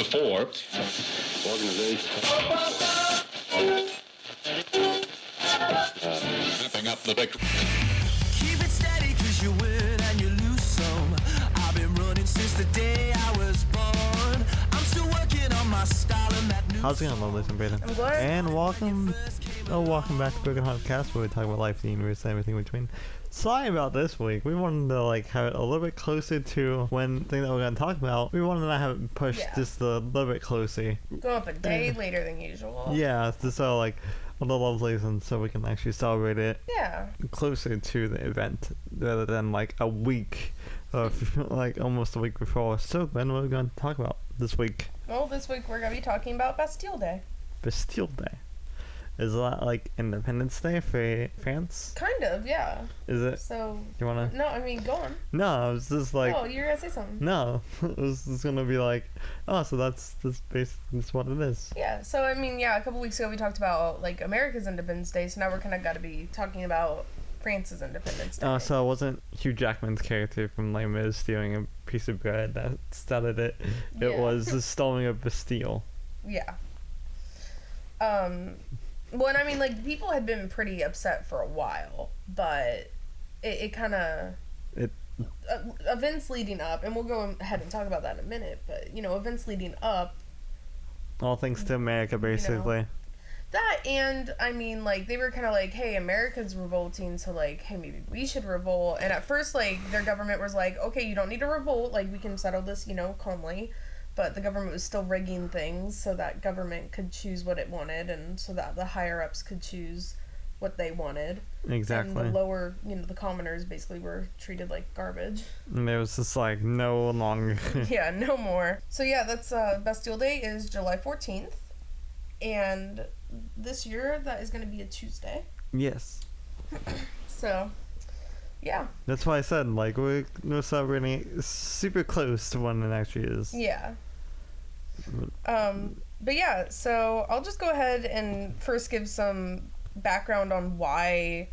to 4. Organization. Wrapping up the victory. Keep it steady 'cause you win and you lose some. I've been running since the day I was born. I'm still working on my style and that new. How's it going, lovely and Baden? I'm good. And welcome back to Broken Heart Cast, where we talk about life, the universe, and everything in between. Sorry about this week. We wanted to have it a little bit closer to when thing that we're going to talk about. We wanted to have it pushed just a little bit closer. Go up a day later than usual. Yeah, just so a little lovelies, and so we can actually celebrate it. Yeah. Closer to the event rather than a week of almost a week before. So then, what are we going to talk about this week? Well, this week we're going to be talking about Bastille Day. Bastille Day. Is that Independence Day for France? Kind of, yeah. Is it? So. You wanna? No, I mean, go on. No, I was just Oh, you were gonna say something. No, it was just gonna be oh, so that's basically what it is. Yeah. So I mean, yeah. A couple weeks ago we talked about America's Independence Day. So now we're kind of got to be talking about France's Independence Day. Oh, so it wasn't Hugh Jackman's character from Les Mis stealing a piece of bread that started it. It was the storming of Bastille. Yeah. Well, and I mean, people had been pretty upset for a while, but it kind of... events leading up, and we'll go ahead and talk about that in a minute, but, events leading up... All thanks to America, basically. That, and, I mean, they were kind of hey, America's revolting, so, hey, maybe we should revolt. And at first, their government was okay, you don't need to revolt, we can settle this, calmly. But the government was still rigging things so that government could choose what it wanted, and so that the higher-ups could choose what they wanted. Exactly. And the lower, the commoners basically were treated like garbage. And it was just no longer. Yeah, no more. So yeah, that's Bastille Day is July 14th. And this year, that is going to be a Tuesday. Yes. So... yeah. That's why I said, we're celebrating it super close to when it actually is. Yeah. But yeah, so I'll just go ahead and first give some background on why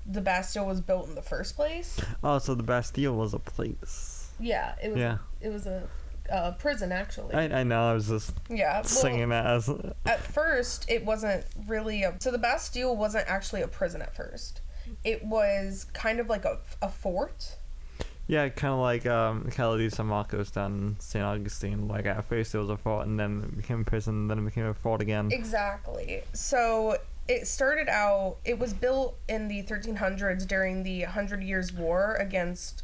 the Bastille was built in the first place. Oh, so the Bastille was a place. Yeah, it was a prison, actually. I know, I was just singing that as... At first, it wasn't really so the Bastille wasn't actually a prison at first. It was kind of like a fort. Yeah, kind of like Cala di San Marcos down in St. Augustine. At first it was a fort, and then it became a prison, then it became a fort again. Exactly. So it started out, it was built in the 1300s during the 100 Years' War against,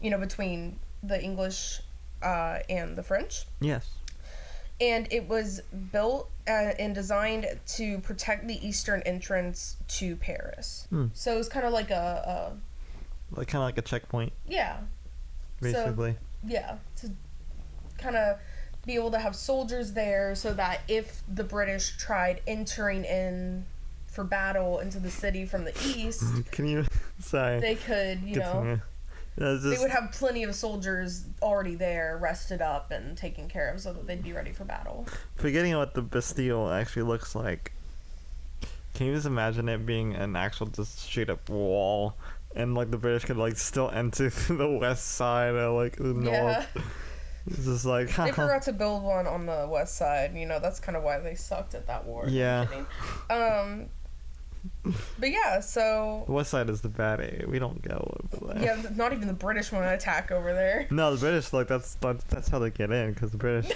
between the English and the French. Yes. And it was built and designed to protect the eastern entrance to Paris. So it was kind of like a checkpoint. Yeah. Basically. So, yeah. To kind of be able to have soldiers there so that if the British tried entering in for battle into the city from the east... Can you... Sorry. They could, they would have plenty of soldiers already there, rested up and taken care of so that they'd be ready for battle. Forgetting what the Bastille actually looks like, can you just imagine it being an actual just straight up wall, and the British could still enter the west side or the north? Yeah. It's just they forgot to build one on the west side. That's kind of why they sucked at that war. Yeah. But yeah, so... The west side is the bad area. We don't go over there. Yeah, not even the British want to attack over there. No, the British, that's how they get in, because the British,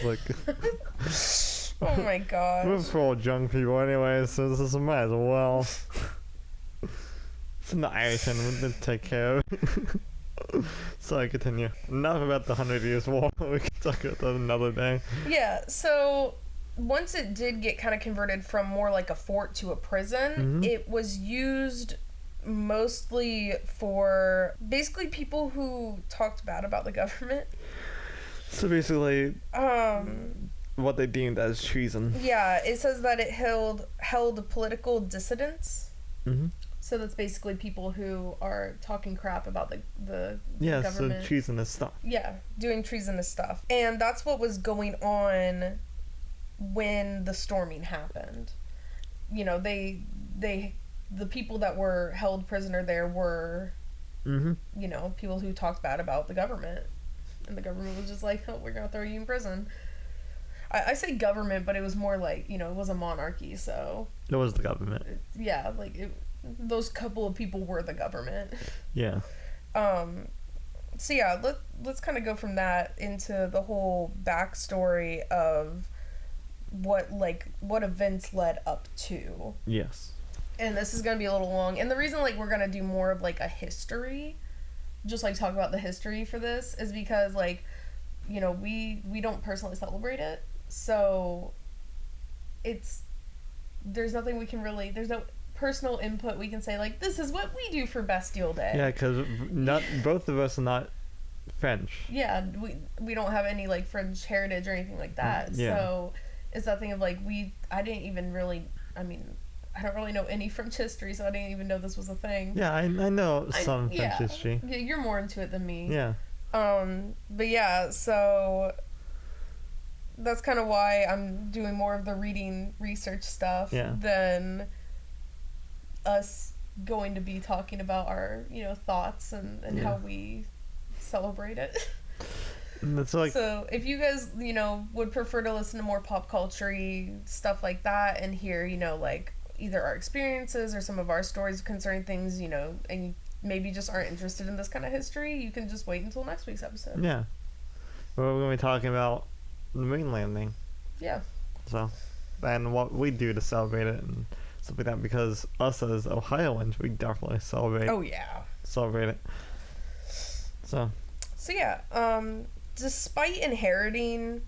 Oh my god. We're for all young people anyway, so this is might as well. It's the Irish and we'll take care of it. Sorry, continue. Enough about the 100 Years' War. We can talk about that another day. Yeah, so... once it did get kind of converted from more like a fort to a prison, it was used mostly for basically people who talked bad about the government. So basically, what they deemed as treason. Yeah, it says that it held political dissidents. So that's basically people who are talking crap about the government. So treasonous stuff. Yeah, doing treasonous stuff. And that's what was going on when the storming happened. The people that were held prisoner there were people who talked bad about the government, and the government was just oh, we're gonna throw you in prison. I say government, but it was more like, you know, it was a monarchy, so... It was the government. Yeah, like, those couple of people were the government. Yeah. So yeah, let's kind of go from that into the whole backstory of what events led up to. Yes. And this is going to be a little long. And the reason, like, we're going to do more of, like, a history, just, like, talk about the history for this, is because, like, you know, we don't personally celebrate it. So, there's nothing we can really, there's no personal input we can say, like, this is what we do for Bastille Day. Yeah, because both of us are not French. Yeah, we don't have any, like, French heritage or anything like that. Yeah. So, it's that thing of, like, I didn't even really, I don't really know any French history, so I didn't even know this was a thing. Yeah, I know some French history. Yeah, you're more into it than me. Yeah. But yeah, so that's kind of why I'm doing more of the reading research stuff than us going to be talking about our, you know, thoughts and how we celebrate it. So if you guys, you know, would prefer to listen to more pop culture-y stuff like that and hear, you know, like either our experiences or some of our stories concerning things, you know, and maybe just aren't interested in this kind of history, you can just wait until next week's episode. Yeah. Well, we're going to be talking about the moon landing. Yeah. So, and what we do to celebrate it and stuff like that, because us as Ohioans, we definitely celebrate. Oh, yeah. Celebrate it. So yeah, despite inheriting,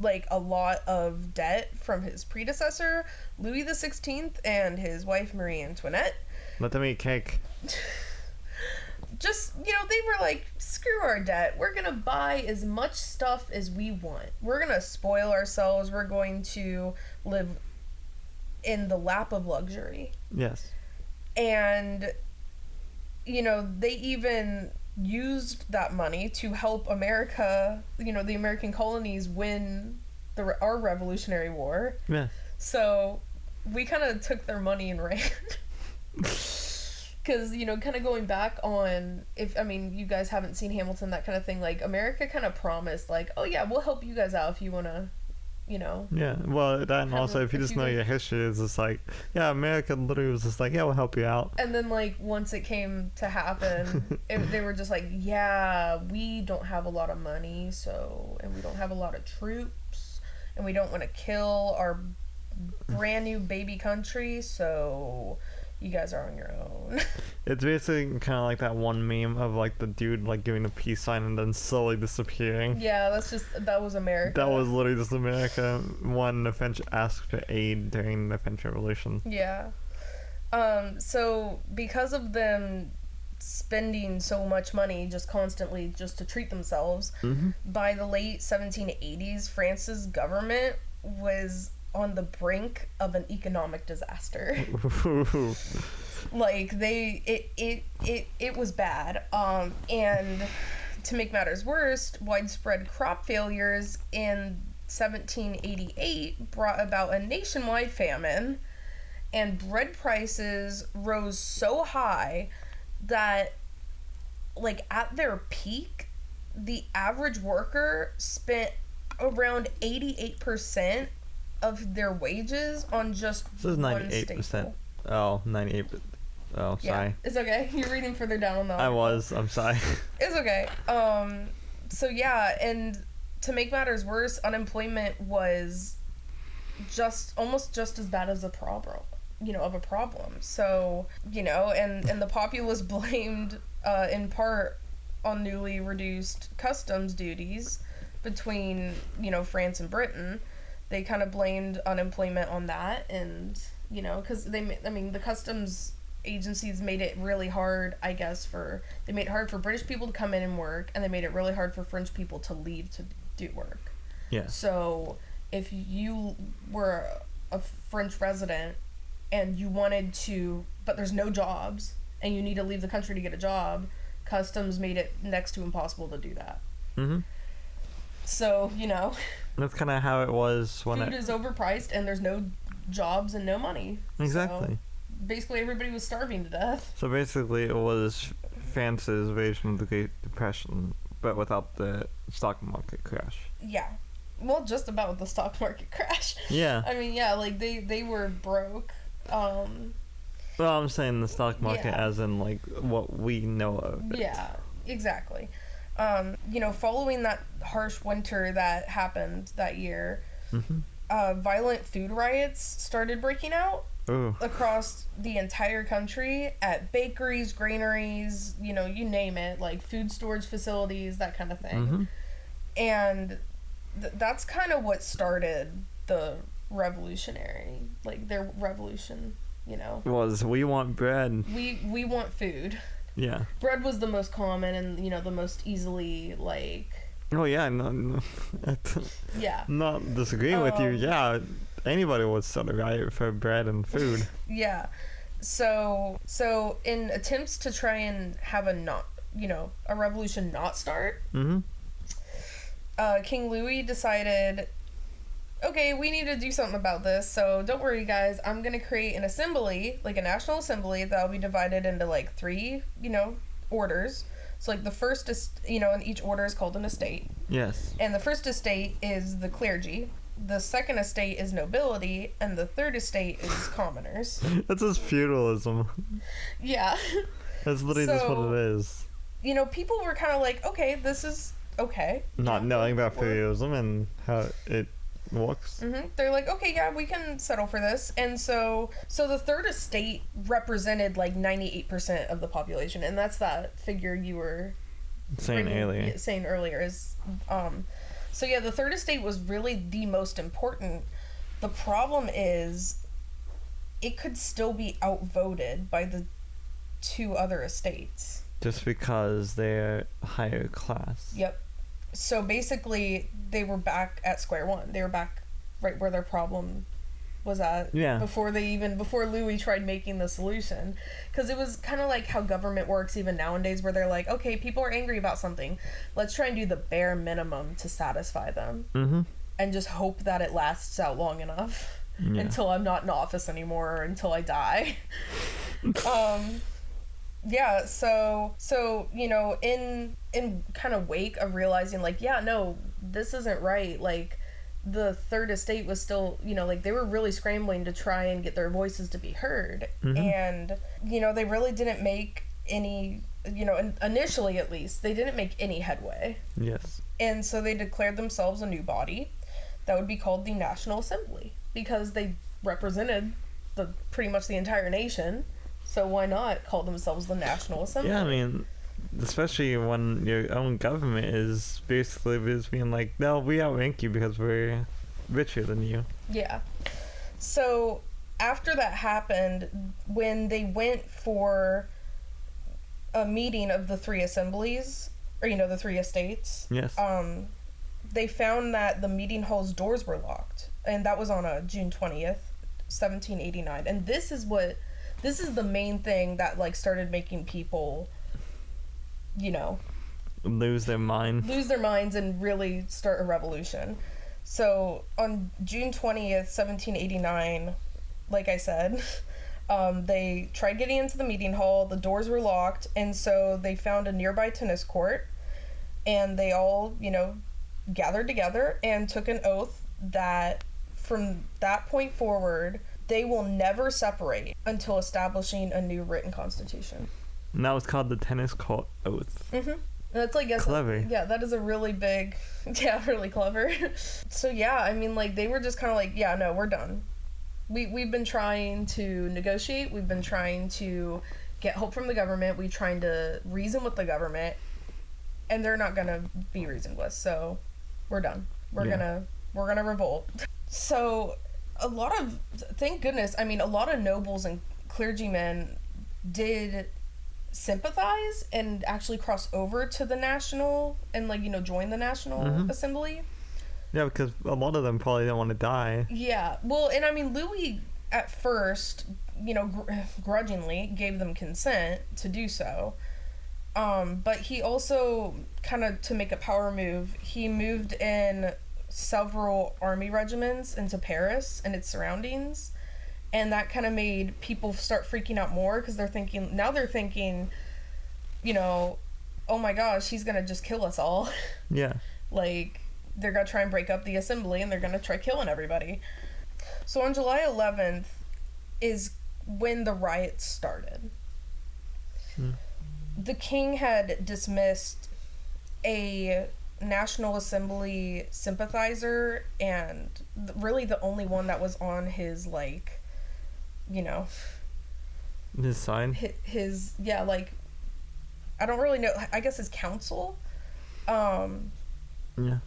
like, a lot of debt from his predecessor, Louis XVI and his wife Marie Antoinette, let them eat cake. Just, you know, they were like, screw our debt. We're gonna buy as much stuff as we want. We're gonna spoil ourselves. We're going to live in the lap of luxury. Yes. And, you know, they even used that money to help America, you know, the American colonies win our Revolutionary War. Yeah. So we kind of took their money and ran. Because, you know, kind of going back on, you guys haven't seen Hamilton, that kind of thing, like, America kind of promised, like, oh yeah, we'll help you guys out if you want to, you know. Yeah, well, that, and also, if you just know your history, it's just like, yeah, America literally was just like, yeah, we'll help you out. And then, like, once it came to happen, they were just like, yeah, we don't have a lot of money, so, and we don't have a lot of troops, and we don't want to kill our brand new baby country, so you guys are on your own. It's basically kind of like that one meme of, like, the dude, like, giving a peace sign and then slowly disappearing. Yeah, that was America. That was literally just America when the French asked for aid during the French Revolution. Yeah. So because of them spending so much money just constantly just to treat themselves, by the late 1780s, France's government was on the brink of an economic disaster. Like, it was bad. And to make matters worse, widespread crop failures in 1788 brought about a nationwide famine, and bread prices rose so high that, like, at their peak, the average worker spent around 88% of their wages on just this is 98%. Oh, 98%. Oh, sorry. Yeah, it's okay. You're reading further down on the article. I'm sorry. It's okay. So yeah, and to make matters worse, unemployment was almost just as bad as a problem. So, you know, and the populace blamed in part on newly reduced customs duties between, you know, France and Britain. They kind of blamed unemployment on that, and, you know, because the customs agencies made it really hard, I guess, they made it hard for British people to come in and work, and they made it really hard for French people to leave to do work. Yeah. So if you were a French resident and you wanted to, but there's no jobs, and you need to leave the country to get a job, customs made it next to impossible to do that. So, you know, that's kind of how it was when food is overpriced and there's no jobs and no money. Exactly. So basically, everybody was starving to death. So basically, it was France's version of the Great Depression, but without the stock market crash. Yeah. Well, just about the stock market crash. Yeah. I mean, yeah, like they were broke. Well, I'm saying the stock market Yeah. as in like what we know of it. Yeah, exactly. You know, following that harsh winter that happened that year, violent food riots started breaking out Ooh. across the entire country at bakeries, granaries, you know, you name it, like food storage facilities, that kind of thing. And that's kind of what started the revolutionary, like their revolution, you know. Was we want bread. We want food. Yeah. Bread was the most common and, you know, the most easily, like... Oh, yeah. No, Yeah. not disagreeing with you. Yeah. Anybody would start a riot for bread and food. Yeah. So in attempts to try and have a revolution not start, King Louis decided, okay, we need to do something about this, so don't worry, guys, I'm gonna create an assembly, like a national assembly, that'll be divided into, like, 3, you know, orders. So, like, the first is, you know, and each order is called an estate. Yes. And the first estate is the clergy, the second estate is nobility, and the third estate is commoners. That's just feudalism. Yeah. That's literally just what So- it is. You know, people were kind of like, okay, this is okay. Not knowing about feudalism and how it works. They're like, okay, yeah, we can settle for this. And so the third estate represented like 98% of the population, and that's that figure you were Saying alien. saying earlier is so yeah, the third estate was really the most important. The problem is it could still be outvoted by the 2 other estates. Just because they're higher class. Yep. So basically, they were back at square one. They were back right where their problem was at. Yeah. Before Louis tried making the solution. Because it was kind of like how government works even nowadays, where they're like, okay, people are angry about something. Let's try and do the bare minimum to satisfy them. And just hope that it lasts out long enough until I'm not in office anymore or until I die. Yeah, so you know, in kind of wake of realizing, like, yeah, no, this isn't right, like, the third estate was still, you know, like, they were really scrambling to try and get their voices to be heard. And, you know, they really didn't make any, you know, initially at least, they didn't make any headway. Yes. And so they declared themselves a new body that would be called the National Assembly, because they represented pretty much the entire nation. So why not call themselves the National Assembly? Yeah, I mean, especially when your own government is basically just being like, no, we outrank you because we're richer than you. Yeah. So after that happened, when they went for a meeting of the 3 assemblies, or, you know, the 3 estates, Yes. they found that the meeting hall's doors were locked. And that was on June 20th, 1789. And this is the main thing that, like, started making people, you know, Lose their mind. lose their minds and really start a revolution. So on June 20th, 1789, like I said, they tried getting into the meeting hall. The doors were locked, and so they found a nearby tennis court, and they all, you know, gathered together and took an oath that from that point forward, they will never separate until establishing a new written constitution. And that was called the tennis court oath. That's, I guess, Clever. yeah, that is a really big, yeah, really clever. So yeah, I mean, like, they were just kind of like, yeah, no, we're done. We've been trying to negotiate. We've been trying to get help from the government. We're trying to reason with the government, and they're not gonna be reasoned with. So we're done. We're gonna revolt. So thank goodness, I mean, a lot of nobles and clergymen did sympathize and actually cross over to the national and, like, you know, join the National Assembly. Yeah, because a lot of them probably didn't want to die. Yeah, well, and I mean, Louis at first, you know, grudgingly gave them consent to do so. But he also, kind of to make a power move, he moved in several army regiments into Paris and its surroundings. And that kind of made people start freaking out more, because they're thinking, you know, oh my gosh, he's gonna just kill us all. Yeah. Like, they're gonna try and break up the assembly, and they're gonna try killing everybody. So on July 11th is when the riots started. The king had dismissed a National Assembly sympathizer, and really the only one that was on his, like, you know, His sign? his yeah, like, I don't really know, I guess his council. Yeah.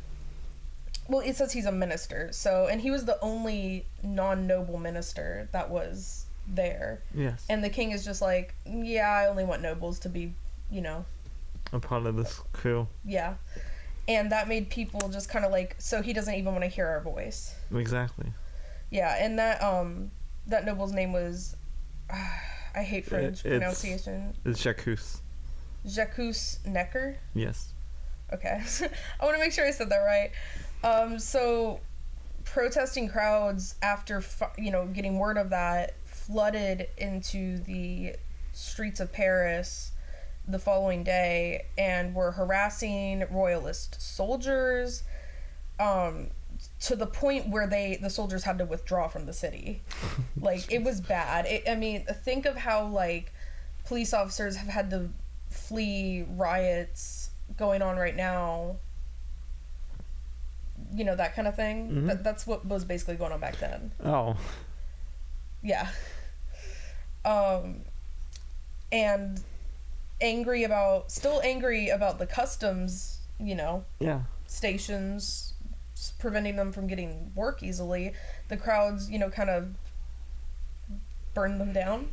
Well, it says he's a minister, so, and he was the only non-noble minister that was there. Yes. And the king is just like, yeah, I only want nobles to be, you know, A part of this crew. yeah. And that made people just kind of like, so he doesn't even want to hear our voice. Exactly. Yeah, and that noble's name was, I hate French pronunciation. It's Jacques. Jacques Necker? Yes. Okay. I want to make sure I said that right. So protesting crowds after, getting word of that flooded into the streets of Paris the following day and were harassing royalist soldiers, to the point where the soldiers had to withdraw from the city. Like, it was bad. I mean, think of how, like, police officers have had to flee riots going on right now. You know, that kind of thing. Mm-hmm. That's what was basically going on back then. Oh. Yeah. And still angry about the customs, Yeah. stations, preventing them from getting work easily. The crowds, kind of burned them down.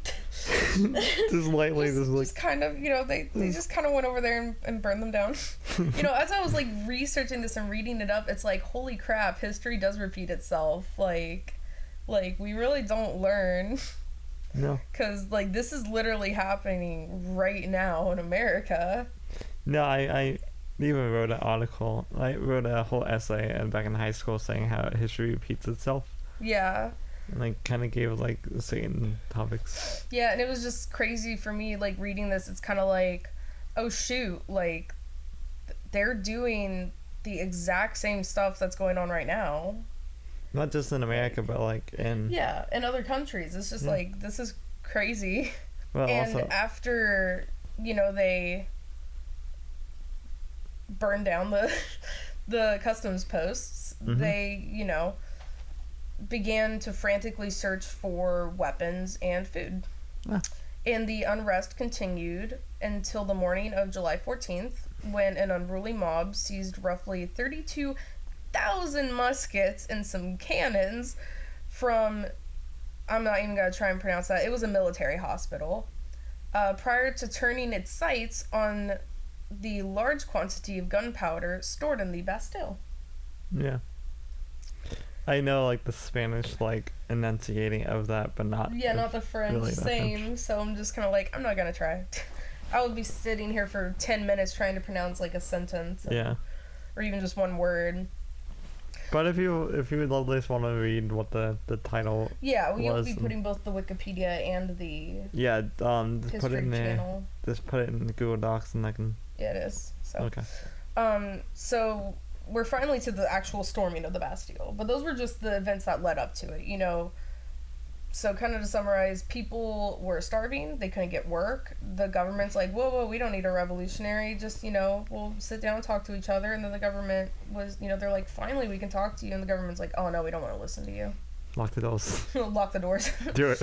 Just lightly, just kind of, they just kind of went over there and burned them down. As I was, like, researching this and reading it up, it's like, holy crap, history does repeat itself. Like, we really don't learn. No. Because, like, this is literally happening right now in America. No, I even wrote an article. I wrote a whole essay back in high school saying how history repeats itself. Yeah. And I kind of gave, like, certain topics. Yeah, and it was just crazy for me, like, reading this. It's kind of like, oh, shoot, like, they're doing the exact same stuff that's going on right now. Not just in America, but, like, in... Yeah, in other countries. It's just, like, this is crazy. Well, and also... after, they burned down the customs posts, Mm-hmm. they, began to frantically search for weapons and food. Ah. And the unrest continued until the morning of July 14th, when an unruly mob seized roughly 32,000 muskets and some cannons from, I'm not even going to try and pronounce that, it was a military hospital, prior to turning its sights on the large quantity of gunpowder stored in the Bastille. Yeah. I know, like, the Spanish, like, enunciating of that, but not... Yeah, not the French, really same, so I'm just kind of like, I'm not going to try. I would be sitting here for 10 minutes trying to pronounce, like, a sentence. Yeah. Or even just one word. But if you would at least want to read what the title Yeah, we'll was, be putting both the Wikipedia and the yeah, just put it in there. channel. Just put it in the Google Docs and I can... Yeah, it is. So. Okay. So we're finally to the actual storming of the Bastille, but those were just the events that led up to it, So kind of to summarize, people were starving, they couldn't get work. The government's like, whoa, we don't need a revolutionary, just, we'll sit down and talk to each other. And then the government was, they're like, finally we can talk to you. And the government's like, oh no, we don't want to listen to you. Lock the doors. Lock the doors. Do it.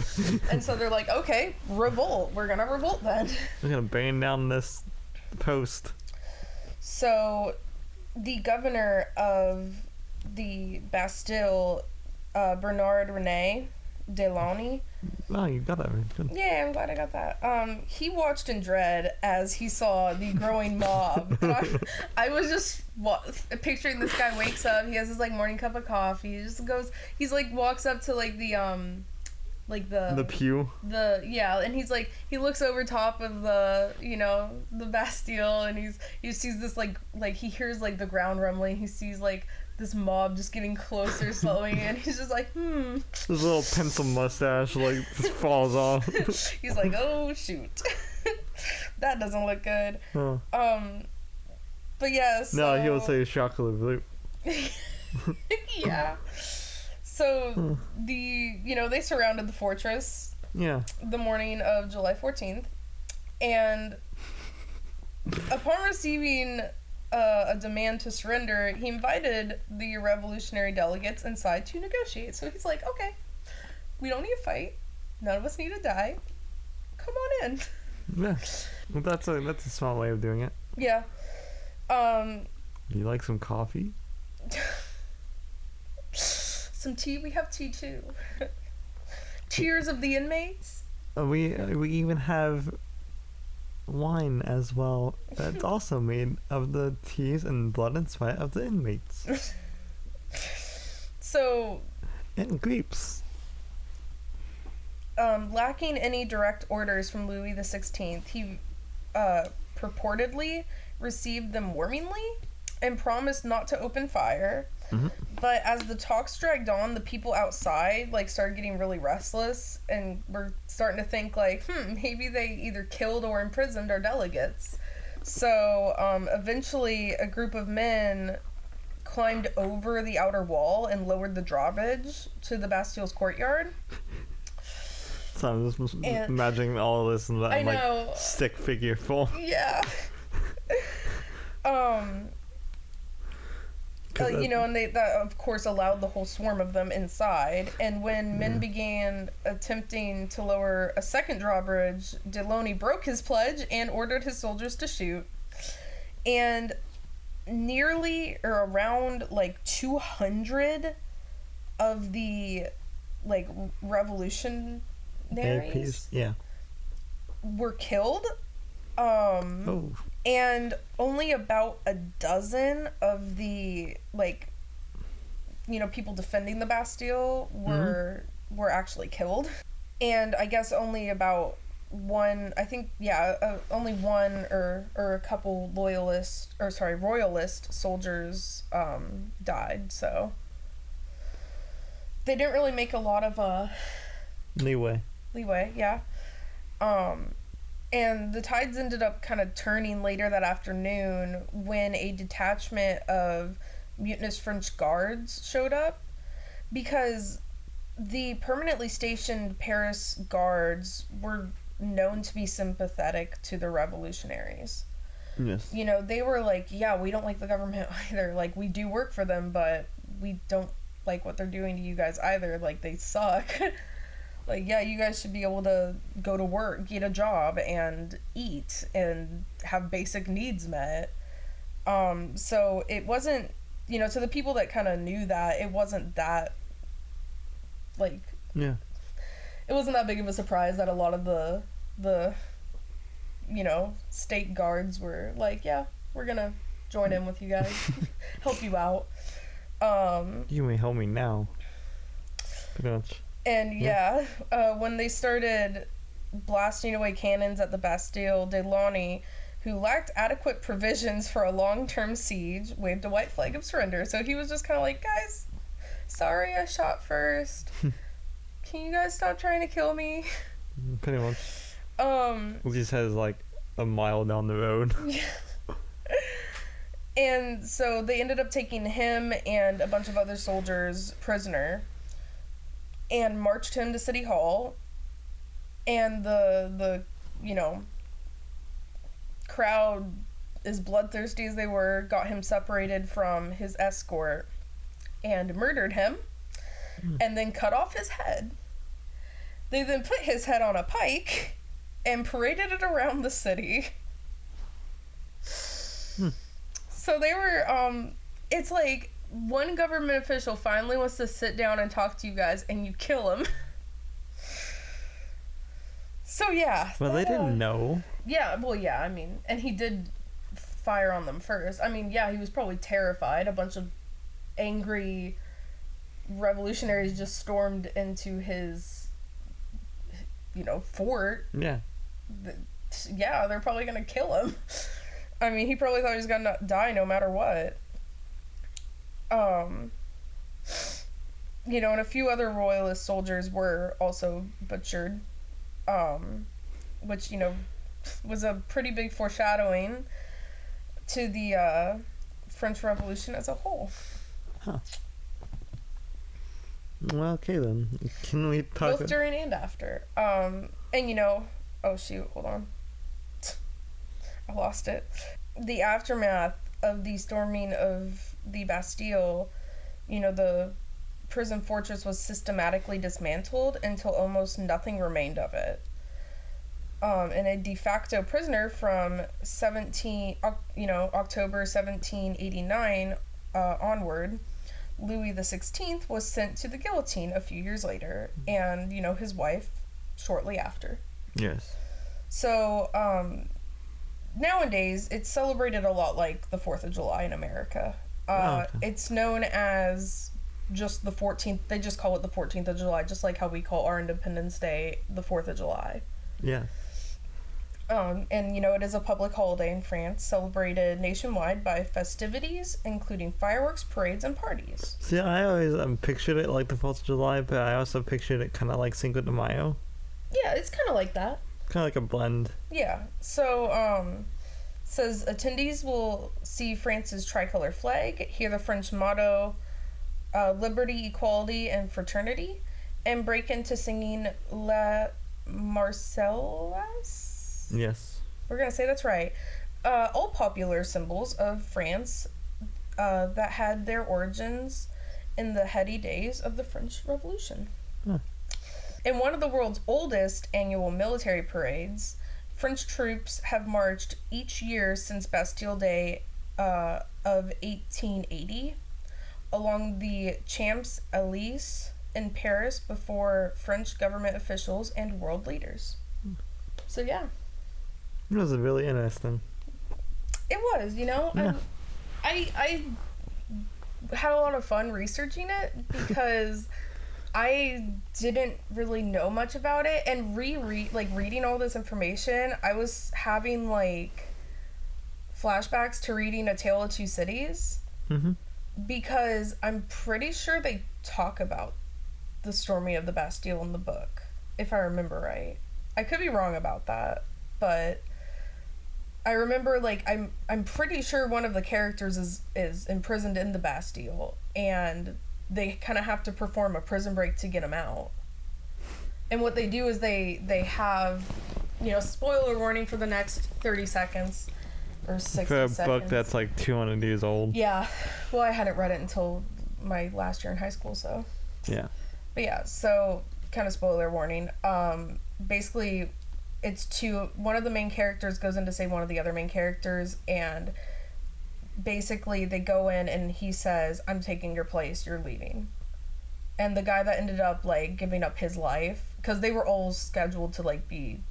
And so they're like, okay, revolt. We're gonna revolt then. We're gonna burn down this post. So the governor of the Bastille, Bernard René Delaunay. Oh, you got that right. Good. Yeah, I'm glad I got that. He watched in dread as he saw the growing mob. And I was just picturing this guy wakes up, he has his, like, morning cup of coffee, he just goes, he's, like, walks up to, like, the pew. And he's like, he looks over top of the Bastille, and he sees this, like he hears, like, the ground rumbling, he sees, like, this mob just getting closer, slowing in. He's just like, This little pencil mustache, like, just falls off. He's like, oh, shoot. That doesn't look good. Huh. But yeah, so... No, he would say chocolate blue. Yeah. So they surrounded the fortress. Yeah. The morning of July 14th, and upon receiving a demand to surrender, he invited the revolutionary delegates inside to negotiate. So he's like, "Okay, we don't need to fight. None of us need to die. Come on in." Yeah. Well, that's a small way of doing it. Yeah. You like some coffee? Some tea. We have tea too. Cheers of the inmates. We even have wine as well. That's also made of the tears and blood and sweat of the inmates. So. And grapes. Lacking any direct orders from Louis XVI, he purportedly received them warmingly and promised not to open fire. Mm-hmm. But as the talks dragged on, the people outside started getting really restless and were starting to think maybe they either killed or imprisoned our delegates. So eventually a group of men climbed over the outer wall and lowered the drawbridge to the Bastille's courtyard. So I'm just imagining all of this in that stick figure form. Yeah. And that of course allowed the whole swarm of them inside. And when men began attempting to lower a second drawbridge, Delaunay broke his pledge and ordered his soldiers to shoot. And nearly or around 200 of the revolutionaries were killed. And only about a dozen of the people defending the Bastille were actually killed. And I guess only about only one or a couple royalist soldiers died. So they didn't really make a lot of leeway, yeah. And the tides ended up kind of turning later that afternoon when a detachment of mutinous French guards showed up, because the permanently stationed Paris guards were known to be sympathetic to the revolutionaries. Yes. They were we don't like the government either. We do work for them, but we don't like what they're doing to you guys either. They suck. You guys should be able to go to work, get a job, and eat, and have basic needs met. So it wasn't, to the people that kind of knew that, it wasn't that, yeah. It wasn't that big of a surprise that a lot of the state guards were yeah, we're gonna join in with you guys, help you out. You may help me now. Pretty much. And when they started blasting away cannons at the Bastille, Delaunay, who lacked adequate provisions for a long-term siege, waved a white flag of surrender. So he was just kind of guys, sorry I shot first. Can you guys stop trying to kill me? Pretty much. His head is a mile down the road. Yeah. And so they ended up taking him and a bunch of other soldiers prisoner and marched him to City Hall, and the crowd, as bloodthirsty as they were, got him separated from his escort and murdered him, and then cut off his head. They then put his head on a pike and paraded it around the city. So they were, it's one government official finally wants to sit down and talk to you guys, and you kill him. So yeah. Well, they didn't know. Yeah, well, yeah, and he did fire on them first. He was probably terrified. A bunch of angry revolutionaries just stormed into his, fort. Yeah. Yeah, they're probably gonna kill him. He probably thought he was gonna die no matter what. And a few other royalist soldiers were also butchered, which, was a pretty big foreshadowing to the French Revolution as a whole. Huh. Well, okay then. Can we talk? Both during and after. And oh shoot, hold on. I lost it. The aftermath of the storming of the Bastille, the prison fortress was systematically dismantled until almost nothing remained of it. And a de facto prisoner from October 1789 onward, Louis XVI was sent to the guillotine a few years later, and his wife shortly after. Yes. So nowadays it's celebrated a lot like the 4th of July in America. Okay. It's known as just the 14th. They just call it the 14th of July, just like how we call our Independence Day the 4th of July. Yeah. And it is a public holiday in France, celebrated nationwide by festivities, including fireworks, parades, and parties. See, I always pictured it like the 4th of July, but I also pictured it kind of like Cinco de Mayo. Yeah, it's kind of like that. Kind of like a blend. Yeah. So, says attendees will see France's tricolor flag, hear the French motto, liberty, equality, and fraternity, and break into singing La Marseillaise. Yes. We're going to say that's right. All popular symbols of France that had their origins in the heady days of the French Revolution. Huh. In one of the world's oldest annual military parades, French troops have marched each year since Bastille Day of 1880 along the Champs-Élysées in Paris before French government officials and world leaders. So yeah. It was really interesting. It was, Yeah. I had a lot of fun researching it because I didn't really know much about it, and reading all this information, I was having flashbacks to reading A Tale of Two Cities. Mm-hmm. Because I'm pretty sure they talk about the storming of the Bastille in the book, if I remember right. I could be wrong about that, but I remember I'm pretty sure one of the characters is imprisoned in the Bastille, and they kind of have to perform a prison break to get him out. And what they do is they have, spoiler warning for the next 30 seconds or 60 For a seconds. book that's 200 years old. Yeah. Well, I hadn't read it until my last year in high school, so. Yeah. But yeah, so kind of spoiler warning. Basically, one of the main characters goes in to save one of the other main characters, and basically they go in and he says, "I'm taking your place, you're leaving." And the guy that ended up giving up his life, because they were all scheduled to be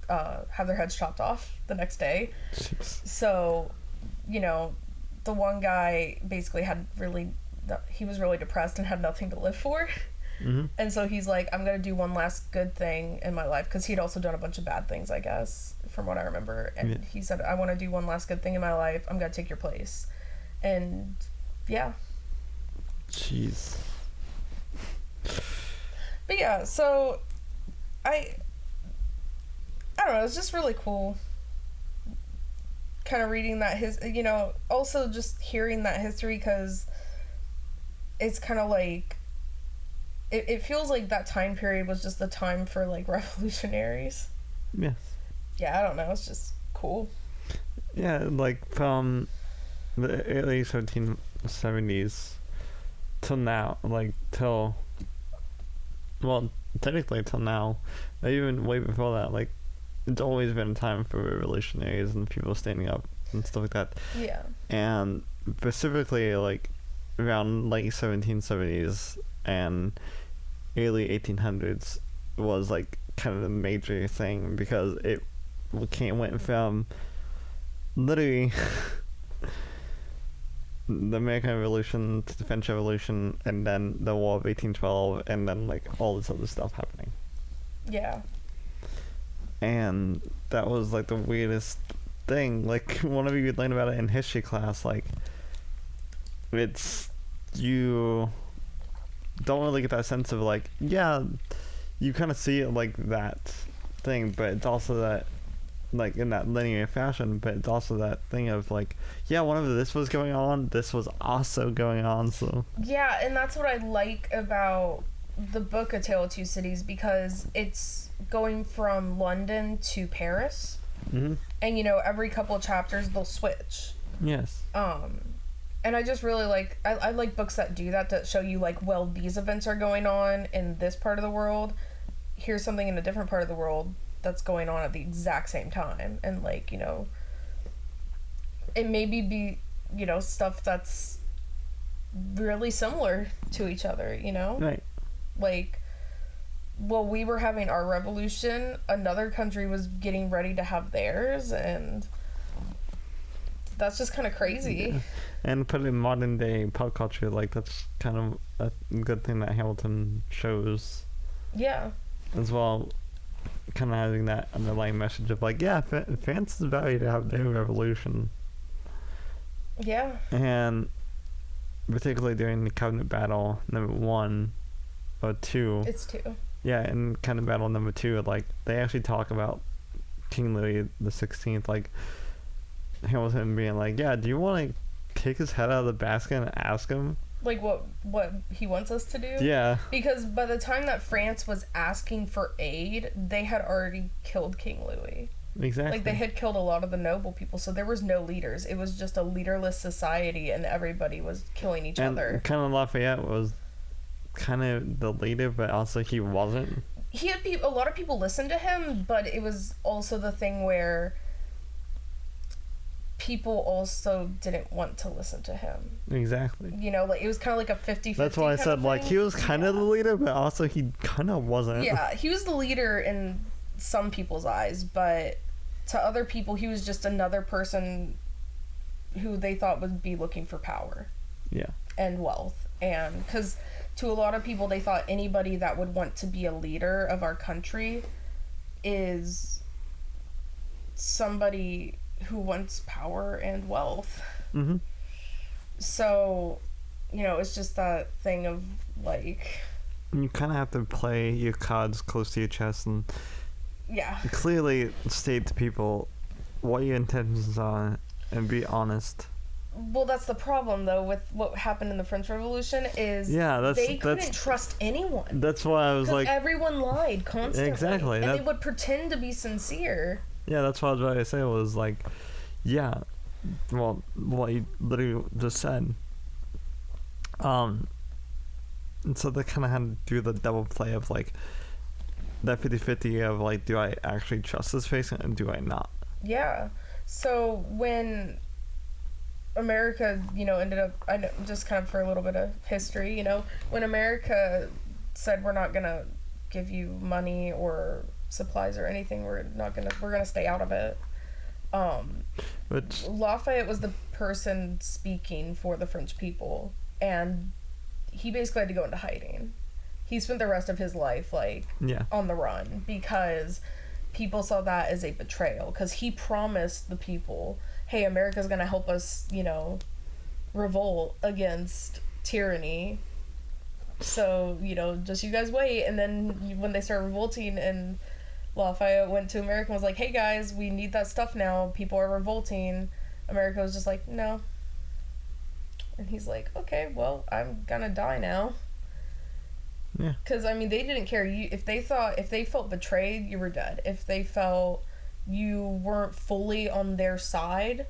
have their heads chopped off the next day. Jeez. So, the one guy basically he was really depressed and had nothing to live for. Mm-hmm. And so he's like, I'm going to do one last good thing in my life. Because he'd also done a bunch of bad things, I guess, from what I remember. And Yeah. he said, I want to do one last good thing in my life. I'm going to take your place. And, yeah. Jeez. But yeah, so I don't know, it's just really cool kind of reading that also just hearing that history, because it's kind of it feels like that time period was just the time for revolutionaries. Yes. Yeah, I don't know, it's just cool. Yeah, from the early 1770s till now, technically till now, or even way before that, it's always been a time for revolutionaries and people standing up and stuff like that. Yeah. And specifically, around late 1770s and early 1800s was, kind of the major thing, because it went from literally the American Revolution to the French Revolution, and then the War of 1812, and then all this other stuff happening. Yeah. And that was the weirdest thing. Whenever you learn about it in history class, it's, you don't really get that sense of yeah, you kind of see it that thing, but it's also that like in that linear fashion, but it's also that thing of like, yeah, whenever this was going on, this was also going on. So yeah, and that's what I like about the book A Tale of Two Cities, because it's going from London to Paris, and you know, every couple of chapters they'll switch. Yes. And I just really like, I like books that do that, that show you like, well, these events are going on in this part of the world, here's something in a different part of the world that's going on at the exact same time, and like, you know, it maybe be, you know, stuff that's really similar to each other, you know? Right. Like, while we were having our revolution, another country was getting ready to have theirs, and that's just kind of crazy. Yeah. And put in modern day pop culture, like, that's kind of a good thing that Hamilton shows. Yeah. As well, kind of having that underlying message of like, yeah, France is value to have their revolution. Yeah. And particularly during the Covenant Battle number 1 or 2. It's 2. Yeah, in Covenant Battle number 2, like, they actually talk about King Louis the 16th, like, Hamilton being like, yeah, do you want to take his head out of the basket and ask him? Like, what he wants us to do? Yeah. Because by the time that France was asking for aid, they had already killed King Louis. Exactly. Like, they had killed a lot of the noble people, so there was no leaders. It was just a leaderless society, and everybody was killing each other. And kind of Lafayette was kind of the leader, but also he wasn't. He had a lot of people listened to him, but it was also the thing where people also didn't want to listen to him. Exactly. You know, like, it was kind of like a 50-50. That's why I said, like, he was kind of the leader, but also he kind of wasn't. Yeah, he was the leader in some people's eyes, but to other people, he was just another person who they thought would be looking for power. Yeah. And wealth. And because to a lot of people, they thought anybody that would want to be a leader of our country is somebody who wants power and wealth. Mm-hmm. So, you know, it's just that thing of, like... You kind of have to play your cards close to your chest and yeah, clearly state to people what your intentions are and be honest. Well, that's the problem, though, with what happened in the French Revolution is they couldn't trust anyone. That's why I was like... everyone lied constantly. Exactly. And they would pretend to be sincere. Yeah, that's what I was about to say, was like, yeah, well, what you literally just said. And so they kind of had to do the double play of, like, that 50-50 of, like, do I actually trust this face and do I not? Yeah. So when America, you know, ended up, I know, just kind of for a little bit of history, you know, when America said we're not going to give you money or supplies or anything, we're gonna stay out of it. Lafayette was the person speaking for the French people, and he basically had to go into hiding. He spent the rest of his life on the run because people saw that as a betrayal, because he promised the people, hey, America's gonna help us, you know, revolt against tyranny, so, you know, just you guys wait. And then when they started revolting and Lafayette went to America and was like, hey guys, we need that stuff now, people are revolting, America was just like, no. And he's like, okay, well, I'm gonna die now. Yeah. Because, I mean, they didn't care. If they felt betrayed, you were dead. If they felt you weren't fully on their side,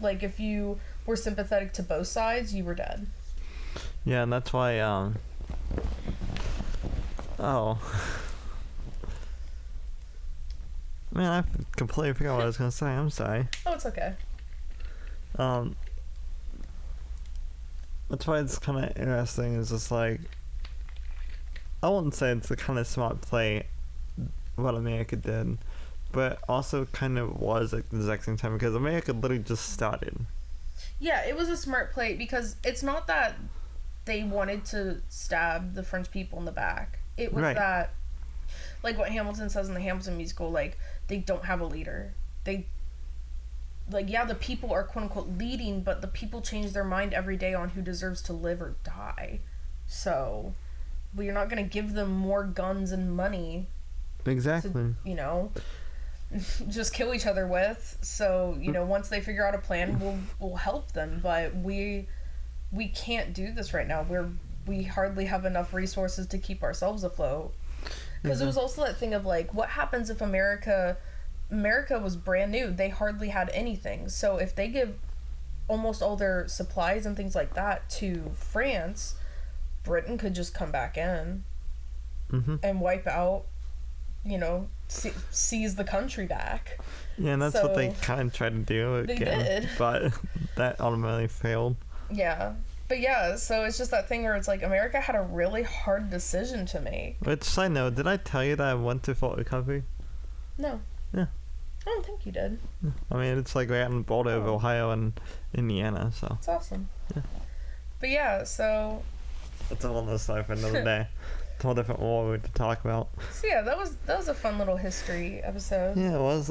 like if you were sympathetic to both sides, you were dead. Yeah, and that's why, Man, I completely forgot what I was gonna say. I'm sorry. Oh, it's okay. That's why it's kind of interesting. Is just like, I wouldn't say it's a kind of smart play what America did, but also kind of was at the exact same time, because America literally just started. Yeah, it was a smart play, because it's not that they wanted to stab the French people in the back. It was that, like what Hamilton says in the Hamilton musical, like, they don't have a leader. They, like, yeah, the people are quote-unquote leading, but the people change their mind every day on who deserves to live or die. So, well, you're not going to give them more guns and money. Exactly. To, you know? just kill each other with. So, you know, once they figure out a plan, we'll help them. But we can't do this right now. We hardly have enough resources to keep ourselves afloat. Because it was also that thing of like, what happens if America was brand new? They hardly had anything. So if they give almost all their supplies and things like that to France, Britain could just come back in and wipe out, you know, seize the country back. Yeah, and that's what they kind of tried to do again. They did. But that ultimately failed. Yeah. But yeah, so it's just that thing where it's like America had a really hard decision to make. Which, side note, did I tell you that I went to Fort Recovery? No. Yeah. I don't think you did. I mean, it's like right on the border of Ohio and Indiana, so. It's awesome. Yeah. But yeah, so. That's a whole other story for another day. It's a whole different war to talk about. So yeah, that was a fun little history episode. Yeah, it was.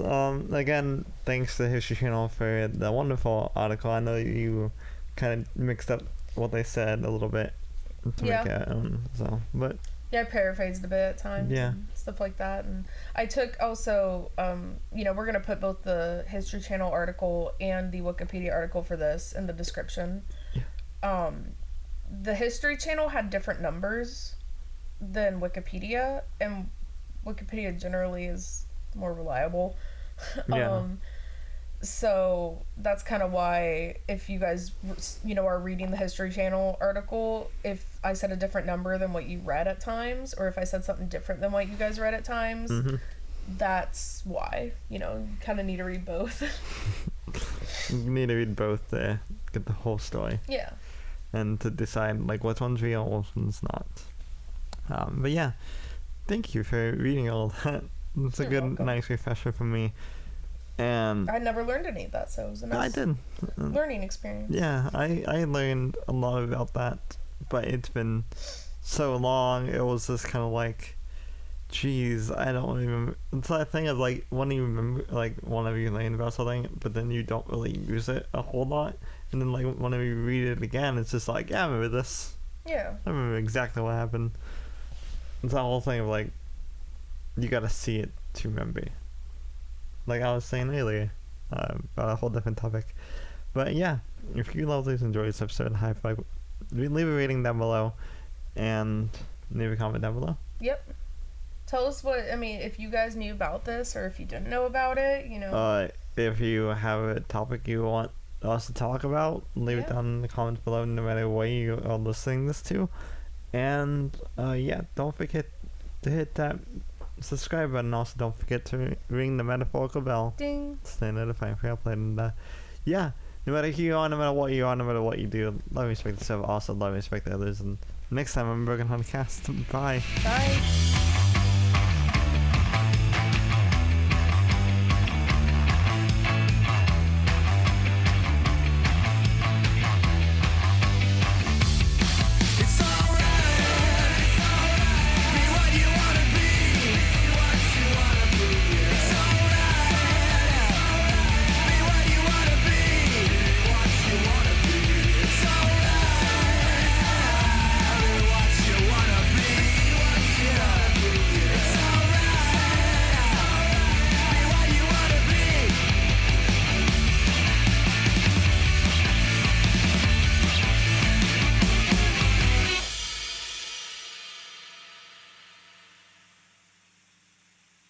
Again, thanks to the History Channel for the wonderful article. I know you kind of mixed up what they said a little bit to make it but yeah, I paraphrased a bit at times. Yeah. And stuff like that. And I took also you know, we're gonna put both the History Channel article and the Wikipedia article for this in the description. Yeah. The History Channel had different numbers than Wikipedia, and Wikipedia generally is more reliable. Yeah. So that's kind of why, if you guys, you know, are reading the History Channel article, if I said a different number than what you read at times, or if I said something different than what you guys read at times, that's why. You know, you kind of need to read both. You need to read both to get the whole story. Yeah. And to decide, like, which one's real, which one's not. But yeah, thank you for reading all that. It's a good, nice refresher for me. And I never learned any of that, so it was a nice learning experience. Yeah, I learned a lot about that, but it's been so long. It was just kind of like, geez, I don't even. It's that thing of like when you remember, like whenever you learn about something, but then you don't really use it a whole lot, and then like whenever you read it again, it's just like, yeah, I remember this. Yeah. I remember exactly what happened. It's that whole thing of like, you gotta see it to remember. Like I was saying earlier, about a whole different topic. But yeah, if you love this, enjoy this episode, high five, leave a rating down below, and leave a comment down below. Yep. Tell us if you guys knew about this, or if you didn't know about it, you know. If you have a topic you want us to talk about, leave it down in the comments below, no matter what you are listening this to. And, don't forget to hit that subscribe button. Also, don't forget to ring the metaphorical bell. Ding. Stay notified for upload. And no matter who you are, no matter what you are, no matter what you do, love and respect yourself. Also, love and respect the others. And next time on Broken Heart Cast. Bye. Bye.